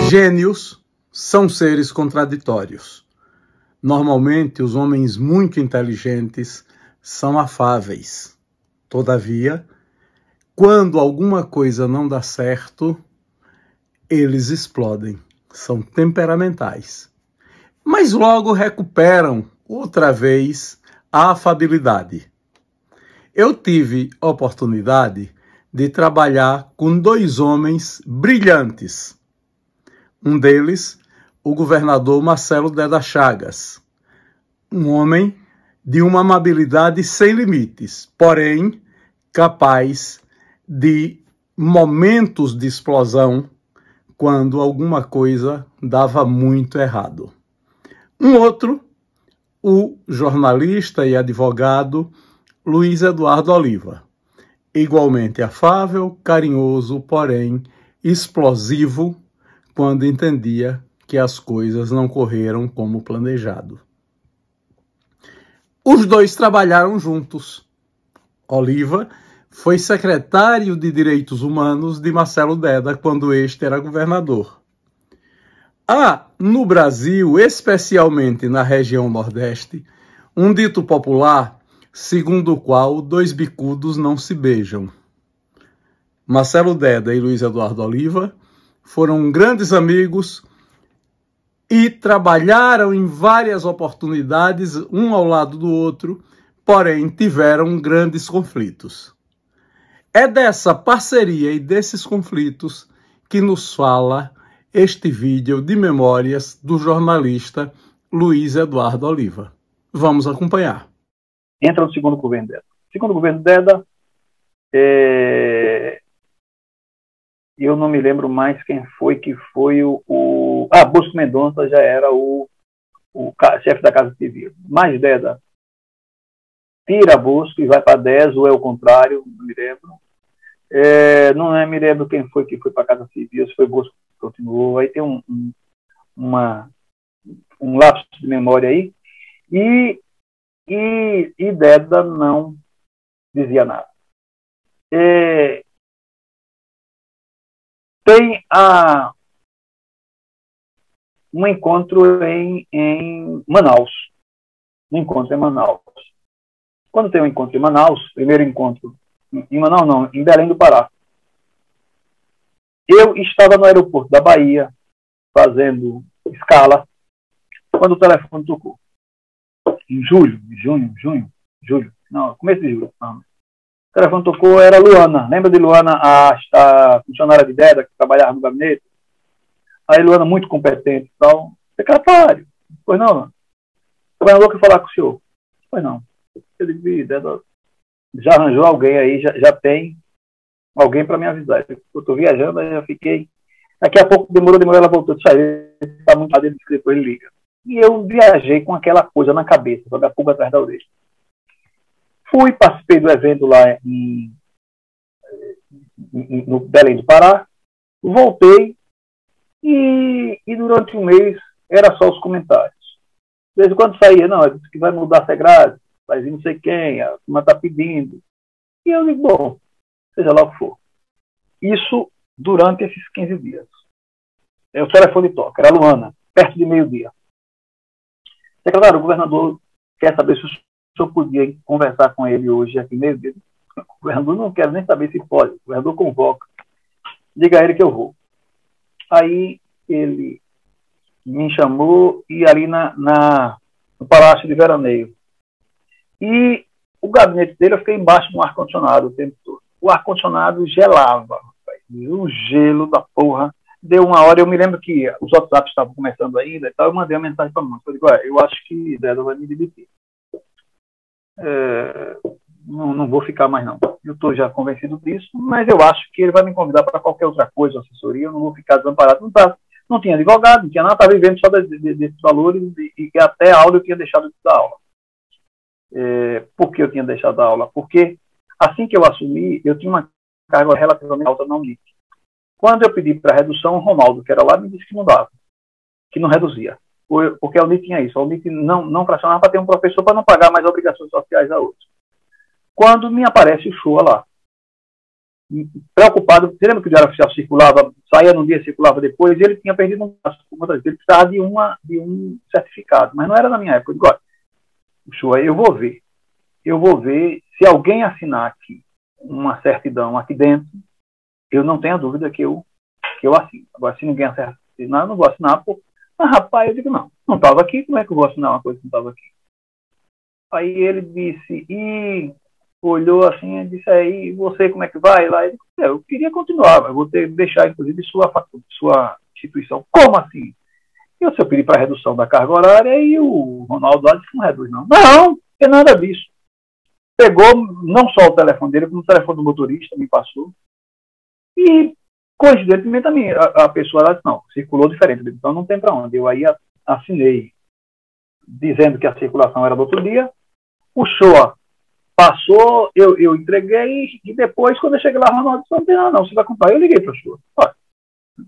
Gênios são seres contraditórios. Normalmente, os homens muito inteligentes são afáveis. Todavia, quando alguma coisa não dá certo, eles explodem. São temperamentais. Mas logo recuperam outra vez a afabilidade. Eu tive oportunidade de trabalhar com dois homens brilhantes. Um deles, o governador Marcelo Deda Chagas, um homem de uma amabilidade sem limites, porém capaz de momentos de explosão quando alguma coisa dava muito errado. Um outro, o jornalista e advogado Luiz Eduardo Oliva, igualmente afável, carinhoso, porém explosivo quando entendia que as coisas não correram como planejado. Os dois trabalharam juntos. Oliva foi secretário de Direitos Humanos de Marcelo Deda quando este era governador. Há, no Brasil, especialmente na região Nordeste, um dito popular segundo o qual dois bicudos não se beijam. Marcelo Deda e Luiz Eduardo Oliva foram grandes amigos e trabalharam em várias oportunidades, um ao lado do outro, porém tiveram grandes conflitos. É dessa parceria e desses conflitos que nos fala este vídeo de memórias do jornalista Luiz Eduardo Oliva. Vamos acompanhar. Entra no segundo governo Deda. Segundo governo Deda, eu não me lembro mais quem foi que foi Bosco Mendonça já era o chefe da Casa Civil. Mas Deda tira Bosco e vai para 10, ou é o contrário, não me lembro. Me lembro quem foi que foi para a Casa Civil, se foi Bosco que continuou. Aí tem um lapso de memória aí. E Deda não dizia nada. Tem um encontro em Manaus. Um encontro em Manaus. Quando tem um encontro em Manaus, primeiro encontro em Manaus não, em Belém do Pará. Eu estava no aeroporto da Bahia, fazendo escala, quando o telefone tocou. Em começo de julho. Não. O telefone tocou, era Luana. Lembra de Luana, a funcionária de Deda, que trabalhava no gabinete? Aí Luana, muito competente e tal. Secretário. Pois não, Luana. O governador quer falar com o senhor. Pois não. Eu digo, Deda já arranjou alguém aí, já tem alguém para me avisar. Eu estou viajando, aí já fiquei. Daqui a pouco demorou, ela voltou de sair. Está muito tarde, depois ele liga. E eu viajei com aquela coisa na cabeça, jogar pulga atrás da orelha. Participei do evento lá no Belém do Pará, voltei e durante um mês era só os comentários. De vez em quando saía, não, disse que vai mudar a Segrade, vai vir não sei quem, a turma está pedindo. E eu digo, bom, seja lá o que for. Isso durante esses 15 dias. O telefone toca, era a Luana, perto de meio-dia. Secretário, o governador quer saber se o senhor podia conversar com ele hoje aqui meio-dia. O governador não quer nem saber se pode. O governador convoca. Diga a ele que eu vou. Aí ele me chamou e ali no Palácio de Veraneio. E o gabinete dele, eu fiquei embaixo de um ar-condicionado o tempo todo. O ar-condicionado gelava. Rapaz. O gelo da porra. Deu uma hora, eu me lembro que os WhatsApp estavam começando ainda e tal, eu mandei uma mensagem para a mãe. Eu digo, eu acho que Deda vai me demitir. Não vou ficar mais não. Eu estou já convencido disso, mas eu acho que ele vai me convidar para qualquer outra coisa, assessoria, eu não vou ficar desamparado. Não tinha advogado, não tinha nada, estava vivendo só desses valores e até a aula eu tinha deixado de dar aula. Por que eu tinha deixado a aula? Porque assim que eu assumi, eu tinha uma carga relativamente alta na Unip. Quando eu pedi para redução, o Ronaldo, que era lá, me disse que não dava, que não reduzia. Porque a Unip tinha isso, a Unip não fracionava para ter um professor para não pagar mais obrigações sociais a outros. Quando me aparece o Shoa lá, preocupado. Você lembra que o Diário Oficial circulava, saía num dia, circulava depois, e ele tinha perdido um passo, ele precisava de um certificado, mas não era na minha época. Eu digo, olha, Uchoa, eu vou ver se alguém assinar aqui uma certidão aqui dentro, eu não tenho dúvida que eu assino. Agora, se ninguém assinar, eu não vou assinar. Mas, rapaz, eu digo, não estava aqui, como é que eu vou assinar uma coisa que não estava aqui? Aí ele disse, e olhou assim e disse, aí, você como é que vai lá? Ele disse, eu queria continuar, mas vou ter que deixar, inclusive, sua instituição. Como assim? Eu pedi para redução da carga horária e o Ronaldo lá disse que não reduz, não. Não tem nada disso. Pegou não só o telefone dele, como o telefone do motorista, me passou. E, coincidentemente, também, a pessoa lá disse, não, circulou diferente, então não tem para onde. Eu aí assinei, dizendo que a circulação era do outro dia. O Shoa passou, eu entreguei, e depois, quando eu cheguei lá, o Ronaldo disse, não tem nada não, você vai comprar. Eu liguei para o Shoa.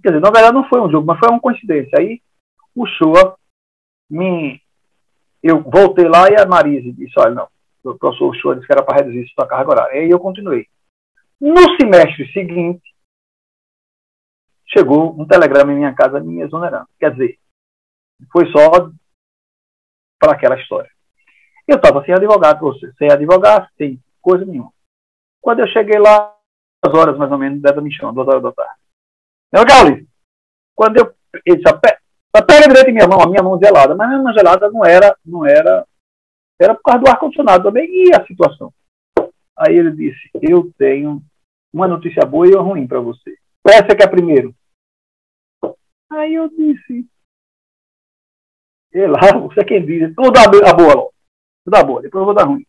Quer dizer, na verdade não foi um jogo, mas foi uma coincidência. Aí, o Shoa, eu voltei lá e a Marise disse, olha, não, o professor Shoa disse que era para reduzir sua carga horária. Aí eu continuei. No semestre seguinte, chegou um telegrama em minha casa me exonerando. Quer dizer, foi só para aquela história. Eu estava sem advogado, sem coisa nenhuma. Quando eu cheguei lá, 2 horas mais ou menos, 10 me chamam, 2 horas da tarde. Meu Gaules, quando ele disse, pega direito em minha mão, a minha mão gelada, mas a minha mão gelada não era por causa do ar-condicionado também, e a situação. Aí ele disse, eu tenho uma notícia boa e uma ruim para você. Essa que é primeiro. Aí eu disse, sei lá, você é quem diz, vou dar a boa logo. Vou dar a boa, depois eu vou dar a ruim.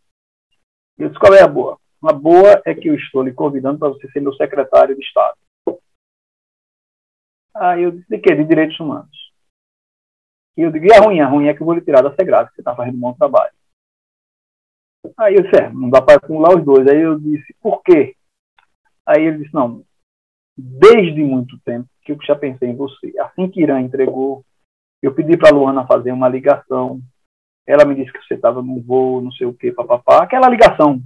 Eu disse, qual é a boa? A boa é que eu estou lhe convidando para você ser meu secretário de Estado. Aí eu disse, de quê? De Direitos Humanos. E eu digo, e a ruim? A ruim é que eu vou lhe tirar da SEGRAD, que você está fazendo um bom trabalho. Aí eu disse, não dá para acumular os dois. Aí eu disse, por quê? Aí ele disse, não, desde muito tempo que eu já pensei em você. Assim que Irã entregou, eu pedi para a Luana fazer uma ligação. Ela me disse que você estava num voo, não sei o quê, papapá. Aquela ligação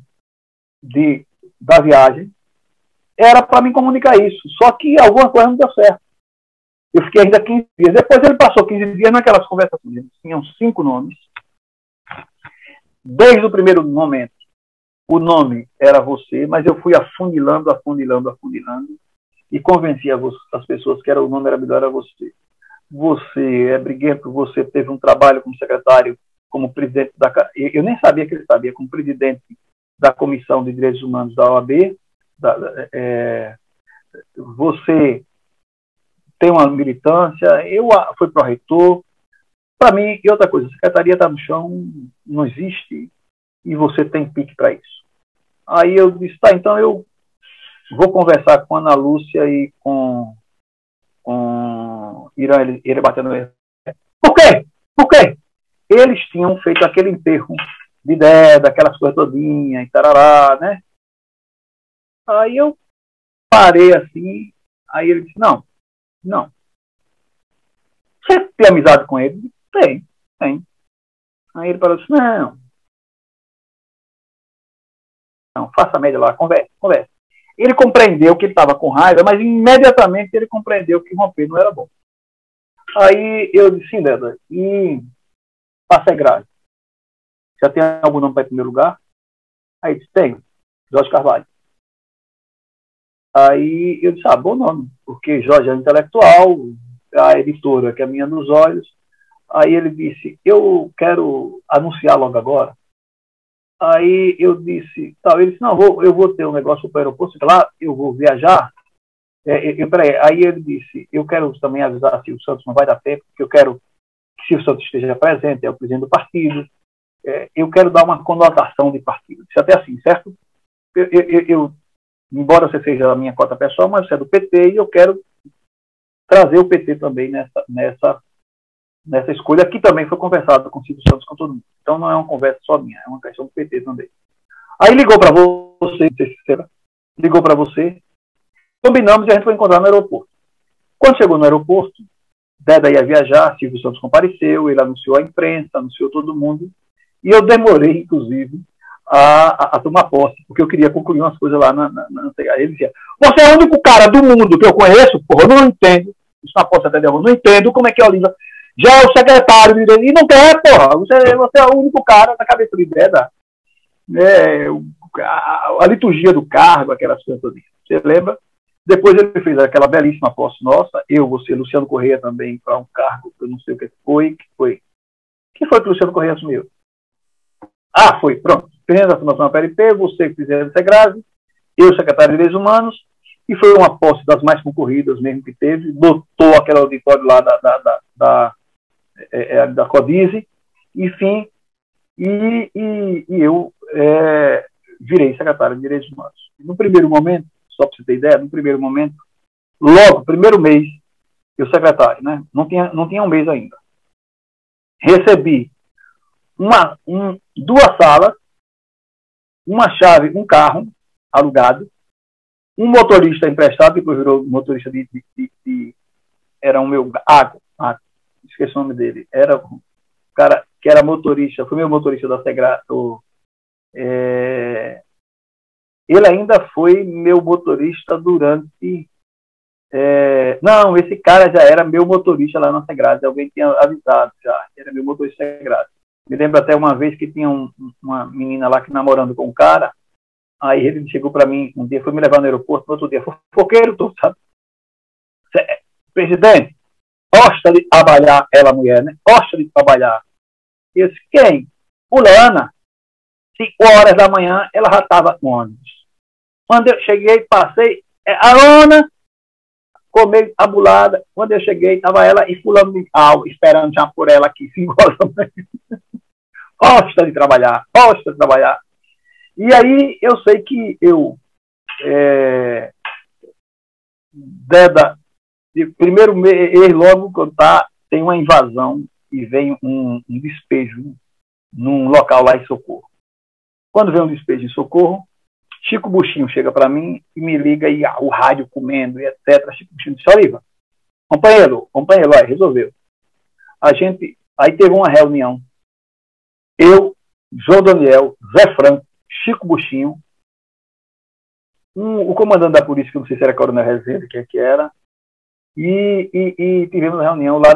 da viagem era para me comunicar isso. Só que alguma coisa não deu certo. Eu fiquei ainda 15 dias. Depois ele passou 15 dias naquelas conversações. Tinham 5 nomes. Desde o primeiro momento, o nome era você, mas eu fui afunilando e convenci as pessoas que o nome era melhor, era você. Você é briguento, você teve um trabalho como secretário, como presidente da... Eu nem sabia que ele sabia, como presidente da Comissão de Direitos Humanos da OAB. Você tem uma militância, eu fui pró-reitor. Para mim, e outra coisa, a secretaria está no chão, não existe, e você tem pique para isso. Aí eu disse, tá, então eu vou conversar com a Ana Lúcia e com Irã, ele batendo no... Por quê? Por quê? Eles tinham feito aquele enterro de ideia, daquelas coisas todinhas, e tarará, né? Aí eu parei assim, aí ele disse, não. Você tem amizade com ele? Tem. Aí ele falou assim, não, faça a média lá, converse. Ele compreendeu que ele estava com raiva, mas imediatamente ele compreendeu que romper não era bom. Aí eu disse, sim, Deda, e passa é grave. Já tem algum nome para ir em primeiro lugar? Aí ele disse, tenho, Jorge Carvalho. Aí eu disse, bom nome, porque Jorge é um intelectual, a editora que é a minha nos olhos. Aí ele disse, eu quero anunciar logo agora. Aí eu disse, ele disse, não, eu vou ter um negócio para o aeroporto, lá eu vou viajar. Peraí. Aí ele disse, eu quero também avisar se o Santos não vai dar tempo, porque eu quero que se o Santos esteja presente, é o presidente do partido, eu quero dar uma conotação de partido. Isso até assim, certo? Embora você seja a minha cota pessoal, mas você é do PT e eu quero trazer o PT também nessa escolha, que também foi conversado com o Silvio Santos, com todo mundo. Então não é uma conversa só minha, é uma questão do PT também. Aí ligou para você, combinamos e a gente foi encontrar no aeroporto. Quando chegou no aeroporto, Deda ia viajar, Silvio Santos compareceu, ele anunciou a imprensa, anunciou todo mundo, e eu demorei, inclusive, a tomar posse, porque eu queria concluir umas coisas lá Aí ele dizia, Você é o único cara do mundo que eu conheço, porra, eu não entendo. Isso na posse até eu não entendo como é que a Oliva já é o secretário de direito, e não quer, porra. Você é o único cara da cabeça de ideia, a liturgia do cargo, aquelas coisas todas. Você lembra? Depois ele fez aquela belíssima posse nossa, eu, você, Luciano Correia também, para um cargo que eu não sei o que foi. Quem foi que o Luciano Correia assumiu? Ah, foi, pronto. Presidente da Fundação PLP, você, presidente da SEGRASE, eu, secretário de Direitos Humanos, e foi uma posse das mais concorridas mesmo que teve, lotou aquele auditório lá da Codize, enfim, e eu virei secretário de Direitos Humanos. No primeiro momento, só para você ter ideia, no primeiro momento, logo, primeiro mês, eu secretário, né? Não tinha um mês ainda. Recebi duas salas, uma chave, um carro alugado, um motorista emprestado, depois virou motorista era o meu esqueci o nome dele, era o cara que era motorista, foi meu motorista da Segra, ele ainda foi meu motorista durante não, esse cara já era meu motorista lá na Segrade, alguém tinha avisado já, era meu motorista Segrade. Me lembro até uma vez que tinha uma menina lá que namorando com um cara, aí ele chegou para mim um dia, foi me levar no aeroporto, no outro dia, fofoqueiro todo, sabe? Presidente, gosta de trabalhar, ela mulher, né? Gosta de trabalhar. Eu disse, quem? Fulana. 5 horas da manhã, ela já estava no ônibus. Quando eu cheguei, passei, Arona, comei abulada. Quando eu cheguei, estava ela e fulano de tal, esperando já por ela aqui, 5 horas da manhã. Gosta de trabalhar, gosta de trabalhar. E aí eu sei que eu primeiro mês, logo quando tem uma invasão e vem um despejo num local lá em Socorro. Quando vem um despejo em Socorro, Chico Buchinho chega para mim e me liga, e o rádio comendo, e etc. Chico Buchinho disse, Oliva, companheiro, aí, resolveu. Aí teve uma reunião, eu, João Daniel, Zé Franco, Chico Buchinho, o comandante da polícia, que eu não sei se era Coronel Rezende, que era, e tivemos uma reunião lá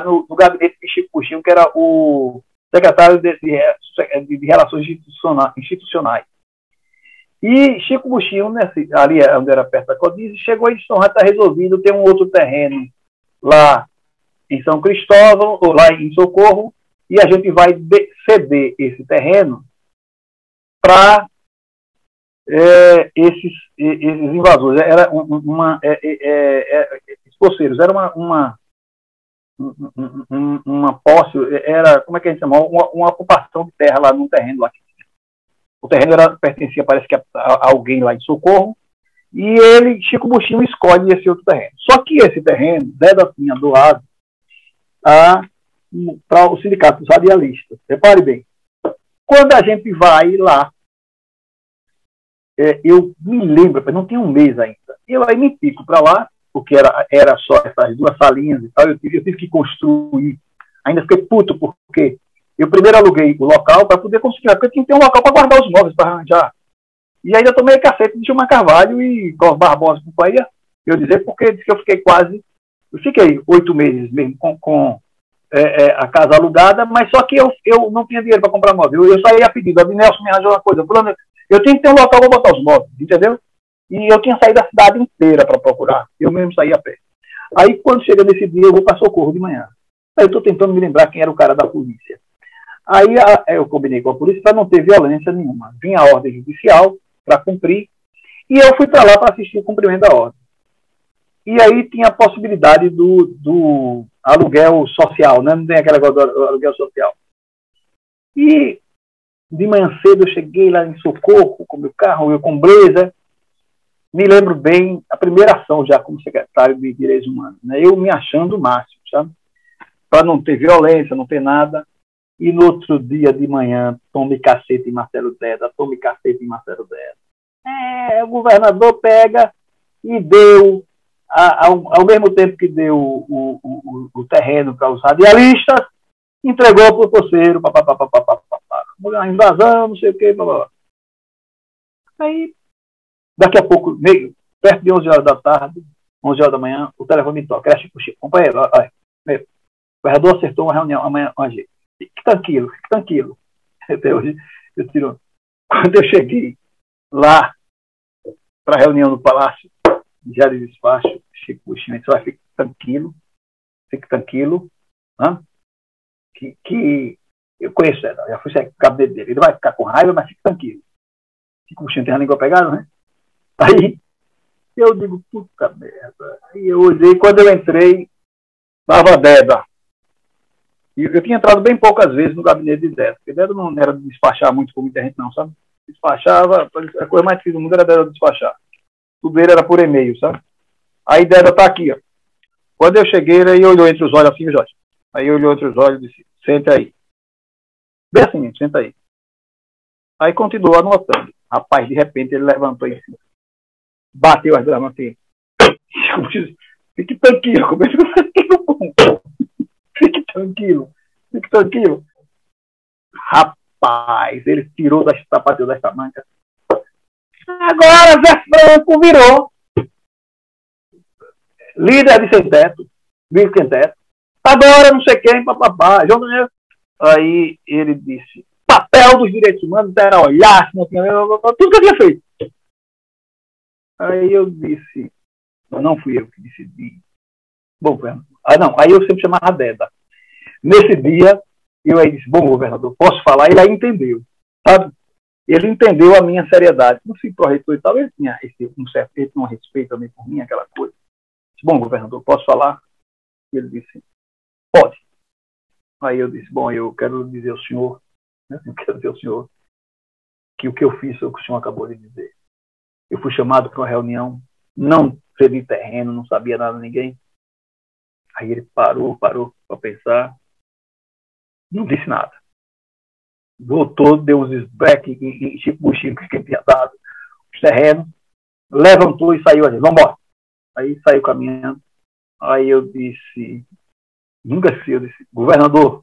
no gabinete de Chico Buchinho, que era o secretário de Relações Institucionais. E Chico Buchinho, ali onde era perto da Codize, chegou e disse, já está resolvido, tem um outro terreno lá em São Cristóvão, ou lá em Socorro, e a gente vai ceder esse terreno para esses invasores. Era escoceiros, era uma posse, era, como é que a gente chama? Uma ocupação de terra lá num terreno lá. O terreno pertencia, parece que a alguém lá em Socorro, e ele, Chico Buchinho, escolhe esse outro terreno. Só que esse terreno, Deda tinha doado para o Sindicato dos Radialistas. Repare bem, quando a gente vai lá, eu me lembro, não tinha um mês ainda, eu aí me pico para lá, porque era só essas duas salinhas e tal, eu tive que construir, ainda fiquei puto, porque eu primeiro aluguei o local para poder conseguir, porque tinha que ter um local para guardar os móveis, para arranjar. E ainda tomei cacete de Gilmar Carvalho e Cláudio Barbosa, companhia, eu dizer, porque eu fiquei 8 meses mesmo com a casa alugada, mas só que eu não tinha dinheiro para comprar móvel. Eu saí a pedido, a Nelson me arranjou uma coisa, falando, eu tinha que ter um local para botar os móveis, entendeu? E eu tinha saído da cidade inteira para procurar, eu mesmo saí a pé. Aí quando chega nesse dia, eu vou para Socorro de manhã. Aí eu estou tentando me lembrar quem era o cara da polícia. Aí eu combinei com a polícia para não ter violência nenhuma. Vinha a ordem judicial para cumprir, e eu fui para lá para assistir o cumprimento da ordem. E aí tinha a possibilidade do aluguel social, né? Não tem aquela coisa do aluguel social. E de manhã cedo eu cheguei lá em Socorro com meu carro, eu com Blazer. Me lembro bem a primeira ação já como secretário de Direitos Humanos, né? Eu me achando o máximo, sabe? Para não ter violência, não ter nada. E no outro dia de manhã, tome cacete em Marcelo Deda, tome cacete em Marcelo Deda. O governador pega e deu, ao mesmo tempo que deu o terreno para os radialistas, entregou para o poceiro, uma invasão, não sei o quê, Aí, daqui a pouco, perto de 11 horas da tarde, 11 horas da manhã, o telefone me toca. Era Chico Chico, companheiro, olha, o vereador acertou uma reunião amanhã com a gente. Fique tranquilo. Até hoje, eu tiro. Quando eu cheguei lá para a reunião no Palácio, já de despacho, Chico Chico disse, olha, fique tranquilo, né? que eu conheço ele, já fui o gabinete dele, ele vai ficar com raiva, mas fique tranquilo. Chico Chico tem a língua pegada, né? Aí eu digo, puta merda. Aí eu olhei, quando eu entrei, estava Deda. E eu tinha entrado bem poucas vezes no gabinete de Deda, porque Deda não era de despachar muito com muita gente, não, sabe? Despachava, a coisa mais difícil do mundo era Deda despachar. Tudo dele era por e-mail, sabe? Aí Deda tá aqui, ó. Quando eu cheguei, ele olhou entre os olhos assim, Jorge. Aí olhou entre os olhos e disse, senta aí. Bem assim, senta aí. Aí continuou anotando. Rapaz, de repente ele levantou em cima. Bateu as duas mãos assim. Fique tranquilo, fique tranquilo. Rapaz, ele tirou das sapatilhas das tamancas. Agora Zé Franco virou líder de sem teto, vice sem teto. Agora não sei quem, papapá. Aí ele disse, papel dos direitos humanos era olhar, se não tinha, tudo que eu tinha feito. Aí eu disse, não fui eu que decidi. Bom, não, aí eu sempre chamava Deda. Nesse dia, eu aí disse, bom, governador, posso falar? Ele aí entendeu, sabe? Ele entendeu a minha seriedade. No fim, pro reitor e tal, ele tinha um certo respeito também por mim, aquela coisa. Disse, bom, governador, posso falar? Ele disse, pode. Aí eu disse, bom, eu quero dizer ao senhor, né, que o que eu fiz foi o que o senhor acabou de dizer. Eu fui chamado para uma reunião, não cedi terreno, não sabia nada de ninguém. Aí ele parou para pensar, não disse nada. Voltou, deu uns esbreques em Chico que tinha dado os terrenos, levantou e saiu. Vamos embora. Aí saiu caminhando. Aí eu disse, nunca sei, eu disse, governador,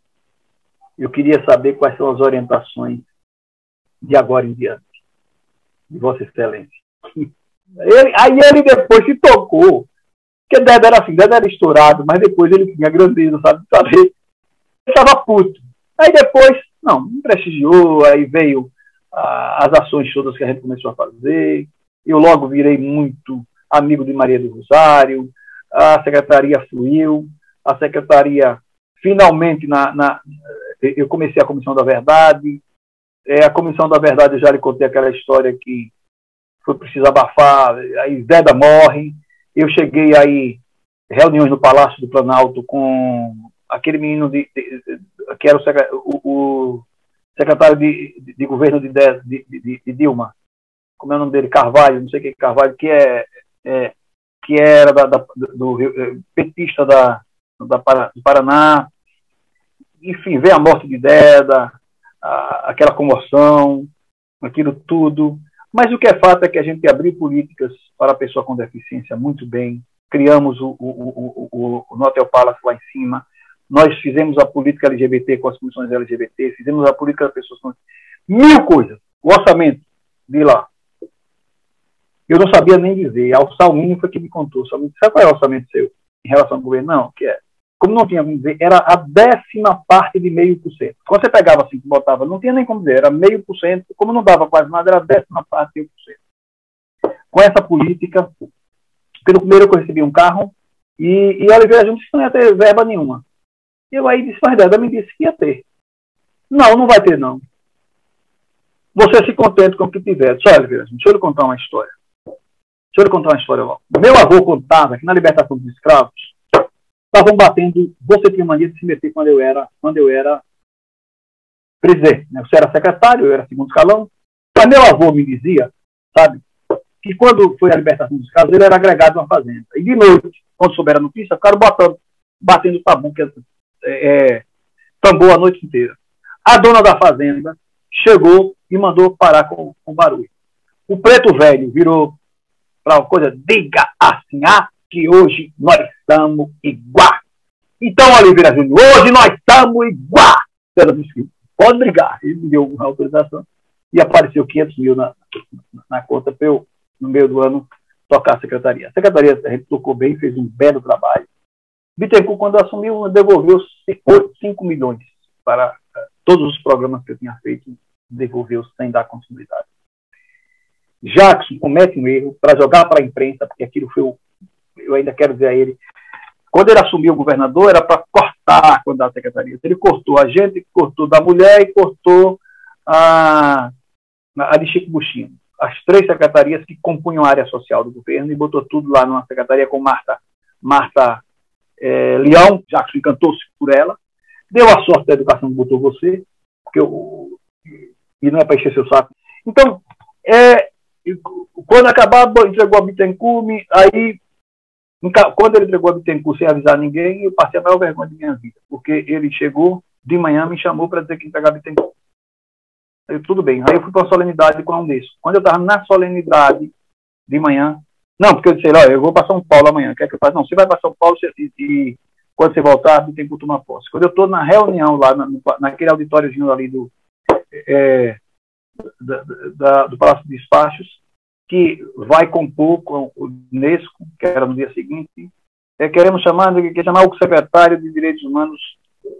eu queria saber quais são as orientações de agora em diante, de Vossa Excelência. Aí ele depois se tocou, porque Deda era assim, Deda era estourado, mas depois ele tinha grandeza, sabe? Ele estava puto. Aí depois, não, me prestigiou, aí veio as ações todas que a gente começou a fazer, eu logo virei muito amigo de Maria do Rosário, a secretaria fluiu, a secretaria finalmente, eu comecei a Comissão da Verdade, a Comissão da Verdade eu já lhe contei aquela história que foi preciso abafar, aí Deda morre, eu cheguei aí, reuniões no Palácio do Planalto com aquele menino que era o secretário de governo de Dilma, como é o nome dele? Carvalho, não sei o que Carvalho, que era do petista do Paraná. Enfim, veio a morte de Deda, aquela comoção, aquilo tudo. Mas o que é fato é que a gente abriu políticas para a pessoa com deficiência muito bem. Criamos o Hotel Palace lá em cima. Nós fizemos a política LGBT com as comissões LGBT, fizemos a política das pessoas com 1000 coisas. O orçamento de lá, eu não sabia nem dizer. O Salmínio foi que me contou. Salmínio, sabe qual é o orçamento seu em relação ao governo? Não, que é. Como não tinha como dizer, era a 10ª parte de 0,5%. Quando você pegava assim, botava, não tinha nem como dizer, era 0,5%. Como não dava quase nada, era a 10ª parte de 1%. Com essa política, pelo primeiro eu recebi um carro e Oliveira Júnior disse que não ia ter verba nenhuma. E eu aí disse, mas Deda me disse que ia ter. Não vai ter não. Você se contente com o que tiver. Só Oliveira Júnior, deixa eu lhe contar uma história. Logo. Meu avô contava que na libertação dos escravos estavam batendo, você tinha mania de se meter quando eu era presidente. Né? Você era secretário, eu era segundo escalão. Mas meu avô me dizia, sabe, que quando foi a libertação dos escravos, ele era agregado a uma fazenda. E de noite, quando souberam a notícia, ficaram batendo tabu, tambor a noite inteira. A dona da fazenda chegou e mandou parar com o barulho. O preto velho virou para uma coisa, diga assim, que hoje nós estamos igual. Então, Oliveira Júnior, hoje nós estamos igual. Ela disse, pode brigar. Ele me deu uma autorização e apareceu 500 mil na conta para eu, no meio do ano, tocar a secretaria. A secretaria a gente tocou bem, fez um belo trabalho. Bittencourt, quando assumiu, devolveu 5 milhões para todos os programas que eu tinha feito, devolveu sem dar continuidade. Jackson comete um erro para jogar para a imprensa, porque aquilo foi eu ainda quero dizer a ele, quando ele assumiu o governador, era para cortar a quantidade da secretaria. Ele cortou a gente, cortou da mulher e cortou a de Chico Buchino. As 3 secretarias que compunham a área social do governo, e botou tudo lá numa secretaria com Marta Leão. Jackson encantou-se por ela. Deu a sorte da educação que botou você, porque e não é para encher seu saco. Então, quando acabar, entregou a Bittencourt, aí, quando ele entregou a Bittencourt sem avisar ninguém, eu passei a maior vergonha de minha vida, porque ele chegou de manhã, me chamou para dizer que ia entregar a Bittencourt. Tudo bem. Aí eu fui para uma solenidade com um desses. Quando eu estava na solenidade de manhã, não, porque eu disse, olha, eu vou para São Paulo amanhã, quer que eu faça? Não, você vai para São Paulo e quando você voltar, tem que tomar posse. Quando eu estou na reunião lá, naquele auditóriozinho ali do Palácio de Despachos, que vai compor com o Unesco, que era no dia seguinte, queremos chamar o secretário de Direitos Humanos,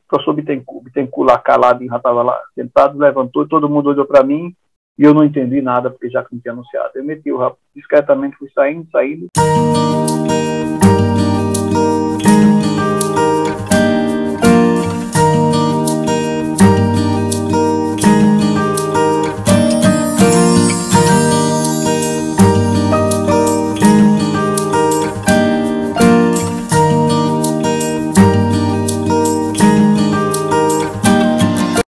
professor Bittencourt. Bittencourt lá calado, já estava lá sentado, levantou, todo mundo olhou para mim e eu não entendi nada, porque já não tinha anunciado. Eu meti o rabo discretamente, fui saindo.